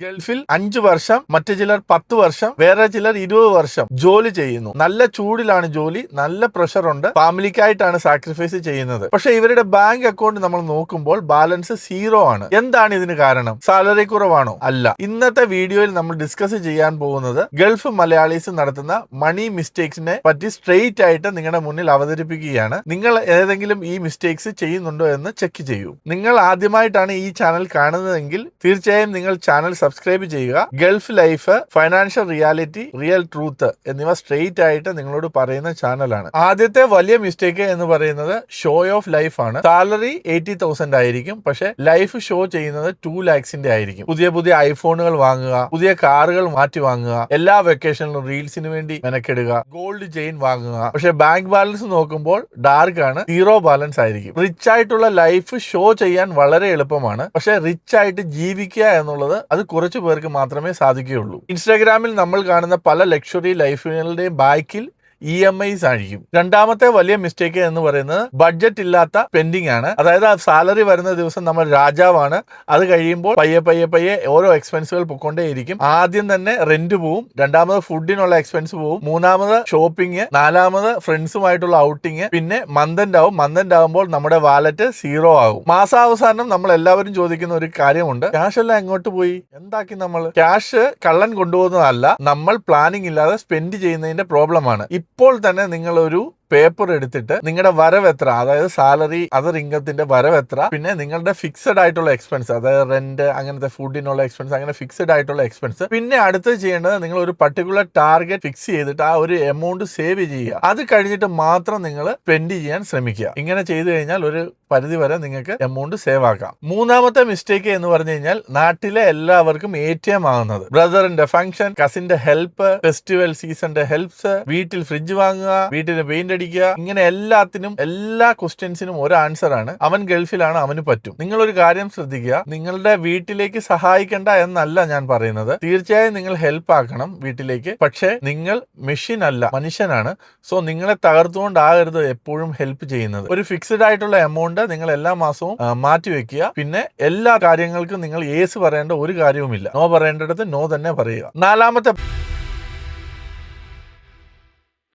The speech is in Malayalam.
ഗൾഫിൽ 5 വർഷം, മറ്റു ചിലർ 10 വർഷം, വേറെ ചിലർ 20 വർഷം ജോലി ചെയ്യുന്നു. നല്ല ചൂടിലാണ് ജോലി, നല്ല പ്രഷർ ഉണ്ട്, ഫാമിലിക്കായിട്ടാണ് സാക്രിഫൈസ് ചെയ്യുന്നത്. പക്ഷെ ഇവരുടെ ബാങ്ക് അക്കൗണ്ട് നമ്മൾ നോക്കുമ്പോൾ ബാലൻസ് 0 ആണ്. എന്താണ് ഇതിന് കാരണം? സാലറി കുറവാണോ? അല്ല. ഇന്നത്തെ വീഡിയോയിൽ നമ്മൾ ഡിസ്കസ് ചെയ്യാൻ പോകുന്നത് ഗൾഫ് മലയാളീസ് നടത്തുന്ന മണി മിസ്റ്റേക്സിനെ പറ്റി സ്ട്രെയിറ്റ് ആയിട്ട് നിങ്ങളുടെ മുന്നിൽ അവതരിപ്പിക്കുകയാണ്. നിങ്ങൾ ഏതെങ്കിലും ഈ മിസ്റ്റേക്സ് ചെയ്യുന്നുണ്ടോ എന്ന് ചെക്ക് ചെയ്യൂ. നിങ്ങൾ ആദ്യമായിട്ടാണ് ഈ ചാനൽ കാണുന്നതെങ്കിൽ തീർച്ചയായും നിങ്ങൾ ചാനൽ സബ്സ്ക്രൈബ് ചെയ്യുക. Gulf life, financial reality, real truth എന്നിവ സ്ട്രെയിറ്റ് ആയിട്ട് നിങ്ങളോട് പറയുന്ന ചാനലാണ്. ആദ്യത്തെ വലിയ മിസ്റ്റേക്ക് എന്ന് പറയുന്നത് ഷോ ഓഫ് ലൈഫ് ആണ്. സാലറി 80,000 ആയിരിക്കും, പക്ഷെ ലൈഫ് ഷോ ചെയ്യുന്നത് 2 lakhsന്റെ ആയിരിക്കും. പുതിയ പുതിയ ഐഫോണുകൾ വാങ്ങുക, പുതിയ കാറുകൾ മാറ്റി വാങ്ങുക, എല്ലാ വെക്കേഷനിലും റീൽസിന് വേണ്ടി മെനക്കെടുക, ഗോൾഡ് ചെയിൻ വാങ്ങുക. പക്ഷെ ബാങ്ക് ബാലൻസ് നോക്കുമ്പോൾ ഡാർക്ക് ആണ്, 0 ബാലൻസ് ആയിരിക്കും. റിച്ച് ആയിട്ടുള്ള ലൈഫ് ഷോ ചെയ്യാൻ വളരെ എളുപ്പമാണ്, പക്ഷെ റിച്ച് ആയിട്ട് ജീവിക്കുക എന്നുള്ളത് അത് കുറച്ചു പേർക്ക് മാത്രമേ സാധിക്കുകയുള്ളൂ. ഇൻസ്റ്റാഗ്രാമിൽ നമ്മൾ കാണുന്ന പല ലക്ഷറി ലൈഫുകളുടെയും ബാക്കിൽ EMIs ആയിരിക്കും. രണ്ടാമത്തെ വലിയ മിസ്റ്റേക്ക് എന്ന് പറയുന്നത് ബഡ്ജറ്റ് ഇല്ലാത്ത സ്പെൻഡിങ് ആണ്. അതായത് സാലറി വരുന്ന ദിവസം നമ്മൾ രാജാവാണ്, അത് കഴിയുമ്പോൾ പയ്യെ ഓരോ എക്സ്പെൻസുകൾ പൊക്കൊണ്ടേയിരിക്കും. ആദ്യം തന്നെ റെന്റ് പോവും, രണ്ടാമത് ഫുഡിനുള്ള എക്സ്പെൻസ് പോവും, മൂന്നാമത് ഷോപ്പിംഗ്, നാലാമത് ഫ്രണ്ട്സുമായിട്ടുള്ള ഔട്ടിങ്, പിന്നെ മന്ത് ആവുമ്പോൾ നമ്മുടെ വാലറ്റ് 0 ആകും. മാസാവസാനം നമ്മൾ എല്ലാവരും ചോദിക്കുന്ന ഒരു കാര്യമുണ്ട്, ക്യാഷ് എല്ലാം എങ്ങോട്ട് പോയി, എന്താക്കി നമ്മൾ? ക്യാഷ് കള്ളൻ കൊണ്ടുപോകുന്നതല്ല, നമ്മൾ പ്ലാനിങ് ഇല്ലാതെ സ്പെൻഡ് ചെയ്യുന്നതിന്റെ പ്രോബ്ലമാണ്. ഇപ്പോൾ തന്നെ നിങ്ങൾ ഒരു പേപ്പർ എടുത്തിട്ട് നിങ്ങളുടെ വരവ് എത്ര, അതായത് സാലറി, അതർ ഇൻകത്തിന്റെ വരവ് എത്ര, പിന്നെ നിങ്ങളുടെ ഫിക്സഡ് ആയിട്ടുള്ള എക്സ്പെൻസ്, അതായത് റെന്റ്, അങ്ങനത്തെ ഫുഡിനുള്ള എക്സ്പെൻസ്, അങ്ങനെ ഫിക്സഡ് ആയിട്ടുള്ള എക്സ്പെൻസ്, പിന്നെ അടുത്ത് ചെയ്യേണ്ടത് നിങ്ങൾ ഒരു പർട്ടിക്കുലർ ടാർഗറ്റ് ഫിക്സ് ചെയ്തിട്ട് ആ ഒരു എമൗണ്ട് സേവ് ചെയ്യുക. അത് കഴിഞ്ഞിട്ട് മാത്രം നിങ്ങൾ സ്പെൻഡ് ചെയ്യാൻ ശ്രമിക്കുക. ഇങ്ങനെ ചെയ്തു കഴിഞ്ഞാൽ ഒരു പരിധി വരെ നിങ്ങൾക്ക് എമൗണ്ട് സേവ് ആക്കാം. മൂന്നാമത്തെ മിസ്റ്റേക്ക് എന്ന് പറഞ്ഞു കഴിഞ്ഞാൽ നാട്ടിലെ എല്ലാവർക്കും ATM ആകുന്നത്. ബ്രദറിന്റെ ഫംഗ്ഷൻ, കസിന്റെ ഹെൽപ്പ്, ഫെസ്റ്റിവൽ സീസണിന്റെ ഹെൽപ്സ്, വീട്ടിൽ ഫ്രിഡ്ജ് വാങ്ങുക, വീട്ടിന് പെയിന്റ് അടിക്കുക, ഇങ്ങനെ എല്ലാത്തിനും, എല്ലാ ക്വസ്റ്റ്യൻസിനും ഒരു ആൻസർ ആണ്, അവൻ ഗൾഫിലാണ്, അവന് പറ്റും. നിങ്ങളൊരു കാര്യം ശ്രദ്ധിക്കുക, നിങ്ങളുടെ വീട്ടിലേക്ക് സഹായിക്കണ്ട എന്നല്ല ഞാൻ പറയുന്നത്. തീർച്ചയായും നിങ്ങൾ ഹെൽപ്പ് ആക്കണം വീട്ടിലേക്ക്, പക്ഷേ നിങ്ങൾ മെഷീൻ അല്ല, മനുഷ്യനാണ്. സോ നിങ്ങളെ തകർത്തുകൊണ്ടാകരുത് എപ്പോഴും ഹെൽപ്പ് ചെയ്യുന്നത്. ഒരു ഫിക്സ്ഡ് ആയിട്ടുള്ള എമൗണ്ട് നിങ്ങൾ എല്ലാ മാസവും മാറ്റി വെക്കുക. പിന്നെ എല്ലാ കാര്യങ്ങൾക്കും നിങ്ങൾ യേസ് പറയേണ്ട ഒരു കാര്യവുമില്ല, നോ പറയേണ്ടടുത്ത് നോ തന്നെ പറയുക. നാലാമത്തെ